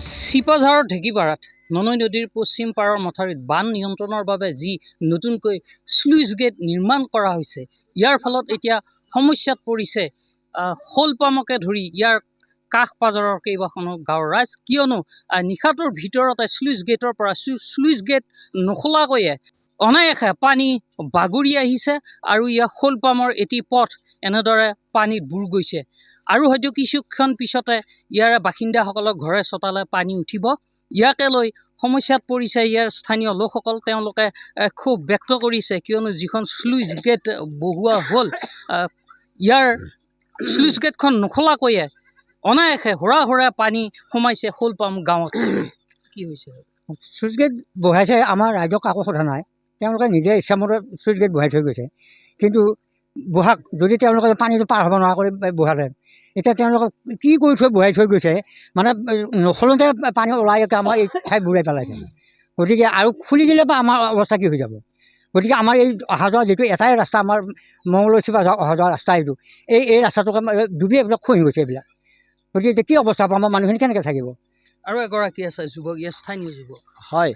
চিপাঝাৰৰ ঢেকীপাৰাত ননৈ নদীৰ পশ্চিম পাৰৰ মথাউৰিত বান নিয়ন্ত্ৰণৰ বাবে যি নতুনকৈ স্লুইচ গেট নিৰ্মাণ কৰা হৈছে, ইয়াৰ ফলত এতিয়া সমস্যাত পৰিছে শ'লপামকে ধৰি ইয়াৰ কাষ পাজৰৰ কেইবাখনো গাঁৱৰ ৰাইজ। কিয়নো নিশাটোৰ ভিতৰতে স্লুইচ গেটৰ পৰা স্লুইচ গেট নোখোলাকৈয়ে অনায়াসে পানী বাগৰি আহিছে আৰু ইয়াৰ শ'লপামৰ এটি পথ এনেদৰে পানীত বুৰ গৈছে। আৰু হয়তো কিছুক্ষণ পিছতে ইয়াৰে বাসিন্দাসকলক ঘৰে চোতালে পানী উঠিব। ইয়াকে লৈ সমস্যাত পৰিছে ইয়াৰ স্থানীয় লোকসকল। তেওঁলোকে ক্ষোভ ব্যক্ত কৰিছে, কিয়নো যিখন স্লুইচ গেট বহোৱা হ'ল, ইয়াৰ স্লুইচ গেটখন নোখোলাকৈয়ে অনায়াসে হুৰা পানী সোমাইছে শ'লপাম গাঁৱত। কি হৈছে? চুইচ গেট বহাইছে, আমাৰ ৰাইজক কাকো সোধা নাই। তেওঁলোকে নিজে ইচ্ছামতে চুইচ গেট বহাই থৈ গৈছে। কিন্তু বহাক, যদি তেওঁলোকে পানীটো পাৰ হ'ব নোৱাৰা কৰি বহালে, এতিয়া তেওঁলোকক কি কৰি বহাই থৈ গৈছে, মানে নখলোতে পানী ওলাই আমাৰ এই ঠাই বুৰাই পেলাইছে। গতিকে আৰু খুলি দিলে বা আমাৰ অৱস্থা কি হৈ যাব? গতিকে আমাৰ এই অহা যোৱা যিটো এটাই ৰাস্তা, আমাৰ মংগলদৈ চিপাঝাৰ অহা যোৱা ৰাস্তা, এই ৰাস্তাটোকে ডুবি এইবিলাক খহি গৈছে এইবিলাক। গতিকে এতিয়া কি অৱস্থা হ'ব? আমাৰ মানুহখিনি কেনেকৈ থাকিব? আৰু এগৰাকী আছে যুৱক, ইয়াৰ স্থানীয় যুৱক। হয়,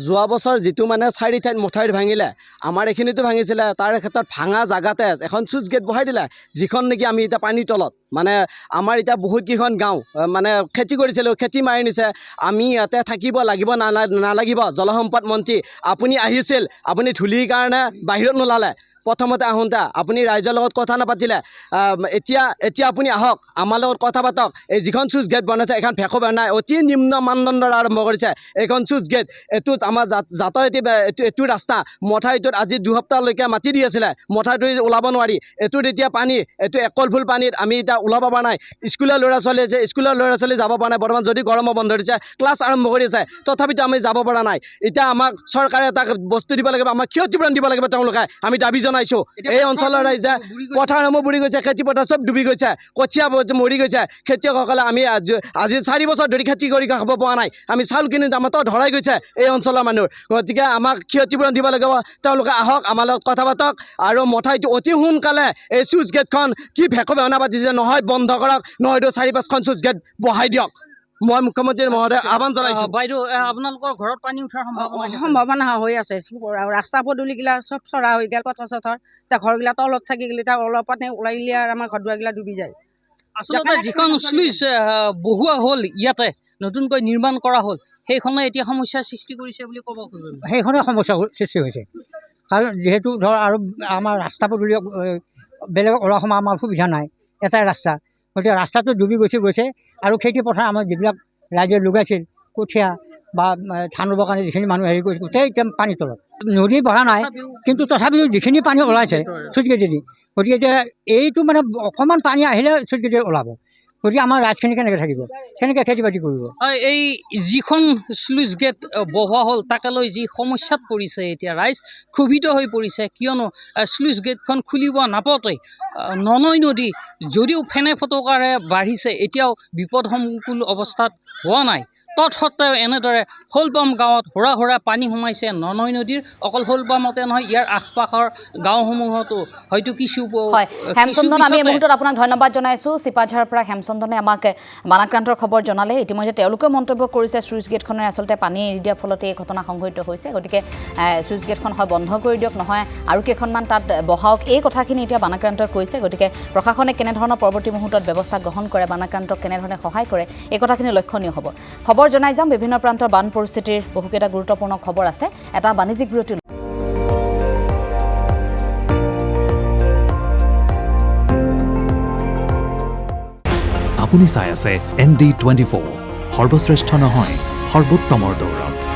যোৱা বছৰ যিটো মানে 4 ঠাইত মথাউৰি ভাঙিলে, আমাৰ এইখিনিতো ভাঙিছিলে। তাৰ ক্ষেত্ৰত ভাঙা জেগাতে এখন চুইচ গেট বহাই দিলে, যিখন নেকি আমি এতিয়া পানীৰ তলত। মানে আমাৰ এতিয়া বহুতকেইখন গাঁও মানে খেতি কৰিছিলোঁ, খেতি মাৰি নিছে। আমি ইয়াতে থাকিব লাগিব নালাগিব? জলসম্পদ মন্ত্ৰী আপুনি আহিছিল, আপুনি ধূলিৰ কাৰণে বাহিৰত নোলালে। প্ৰথমতে আহোঁতে আপুনি ৰাইজৰ লগত কথা নাপাতিলে। এতিয়া আপুনি আহক, আমাৰ লগত কথা পাতক। এই যিখন চুইচ গেট বনাইছে, এইখন ভেকো বনাই অতি নিম্ন মানদণ্ডৰ আৰম্ভ কৰিছে এইখন চুইচ গেট। এইটোত আমাৰ যাতায়তী এইটো ৰাস্তা মথাউৰিটোত আজি 2 সপ্তাহলৈকে মাটি দি আছিলে, মথাউৰিটো ওলাব নোৱাৰি। এইটোত এতিয়া পানী, এইটো একলফুল পানীত আমি এতিয়া ওলাব পৰা নাই। স্কুলৰ ল'ৰা ছোৱালী আছে, স্কুলৰ ল'ৰা ছোৱালী যাব পৰা নাই। বৰ্তমান যদি গৰমৰ বন্ধ দিছে, ক্লাছ আৰম্ভ কৰিছে, তথাপিতো আমি যাব পৰা নাই। এতিয়া আমাক চৰকাৰে এটা বস্তু দিব লাগিব, আমাক ক্ষতিপূৰণ দিব লাগিব। তেওঁলোকে আমি দাবী জনাইছোঁ। এই অঞ্চলৰ ৰাইজে পথাৰসমূহ বুৰি গৈছে, খেতি পথাৰ চব ডুবি গৈছে, কঠীয়া মৰি গৈছে। খেতিয়কসকলে আমি আজি 4 বছৰ ধৰি খেতি কৰি খাব পৰা নাই। আমি চাউল কিনি দামতো ধৰাই গৈছে এই অঞ্চলৰ মানুহ। গতিকে আমাক ক্ষতিপূৰণ দিব লাগিব। তেওঁলোকে আহক, আমাৰ লগত কথা পাতক আৰু মথাউৰিটো অতি সোনকালে এই চুইচ গেটখন কি ভেকো বেহনা পাতিছে, নহয় বন্ধ কৰক, নহয়তো 4-5খন চুইচ গেট বহাই দিয়ক। মই মুখ্যমন্ত্ৰী মহোদয় আহ্বান জনাইছোঁ। বাইদেউ, আপোনালোকৰ ঘৰত পানী উঠাৰ সম্ভাৱনা হৈ আছে। ৰাস্তা পদূলিগিলা চব চৰা হৈ গ'ল, পথৰ চথৰ। এতিয়া ঘৰগিলা তলত থাকি গ'লে, তাৰ অলপ পানী ওলাই গ'লে আৰু আমাৰ ঘৰ দুৱাৰগিলা ডুবি যায়। আচলতে যিখন স্লুইচ বহোৱা হ'ল, ইয়াতে নতুনকৈ নিৰ্মাণ কৰা হ'ল, সেইখনে এতিয়া সমস্যাৰ সৃষ্টি কৰিছে বুলি ক'ব খোজো। সেইখনে সমস্যাৰ সৃষ্টি হৈছে। কাৰণ যিহেতু ধৰ আৰু আমাৰ ৰাস্তা পদূলি বেলেগ ওলোৱা সময় আমাৰ সুবিধা নাই, এটাই ৰাস্তা। গতিকে ৰাস্তাটো ডুবি গৈছে। আৰু খেতি পথাৰ আমাৰ যিবিলাক ৰাইজে লগাইছিল, কঠীয়া বা ধান ৰুবৰ কাৰণে যিখিনি মানুহ হেৰি কৰিছে, গোটেই এতিয়া পানীৰ তলত। নদী বঢ়া নাই, কিন্তু তথাপিও যিখিনি পানী ওলাইছে চুইচ গেটেদি, গতিকে এতিয়া এইটো মানে অকণমান পানী আহিলে চুইচ গেটেদি ওলাব। গতিকে আমাৰ ৰাইজখিনি কেনেকৈ থাকিব, কেনেকৈ খেতি বাতি কৰিব? এই যিখন স্লুইচ গেট বহোৱা হ'ল, তাকে লৈ যি সমস্যাত পৰিছে এতিয়া ৰাইজ ক্ষোভিত হৈ পৰিছে। কিয়নো স্লুইচ গেটখন খুলিব নাপাওঁতেই ননৈ নদী যদিও ফেনে ফটকাৰে বাঢ়িছে, এতিয়াও বিপদসংকুল অৱস্থাত হোৱা নাই। তৎসত্ত্বেও এনেদৰে শ'লপাম গাঁৱত হুৰা পানী সোমাইছে ননৈ নদীৰ। অকল শ'লপামতে নহয়, ইয়াৰ আশপাশৰ গাঁওসমূহতো হয়তো কিছু। হেমচন্দন, আমি এই মুহূৰ্তত আপোনাক ধন্যবাদ জনাইছোঁ। চিপাঝাৰৰ পৰা হেমচন্দনে আমাক বানাক্ৰান্তৰ খবৰ জনালে। ইতিমধ্যে তেওঁলোকে মন্তব্য কৰিছে, চুইচ গেটখনে আচলতে পানী এৰি দিয়াৰ ফলতে এই ঘটনা সংঘটিত হৈছে। গতিকে চুইচ গেটখন হয় বন্ধ কৰি দিয়ক, নহয় আৰু কেইখনমান তাত বহাওক, এই কথাখিনি এতিয়া বানাক্ৰান্তই কৈছে। গতিকে প্ৰশাসনে কেনেধৰণৰ পৰৱৰ্তী মুহূৰ্তত ব্যৱস্থা গ্ৰহণ কৰে, বানাক্ৰান্তক কেনেধৰণে সহায় কৰে, এই কথাখিনি লক্ষণীয় হ'ব। খবৰ জনাই যাম। বিভিন্ন প্ৰান্তৰ বান পৰিস্থিতিৰ বহুকেইটা গুৰুত্বপূৰ্ণ খবৰ আছে। এটা বাণিজ্যিক বিৰতি। আপুনি চাই আছে ND24, সৰ্বশ্ৰেষ্ঠ নহয়, সৰ্বোত্তমৰ দৌৰত।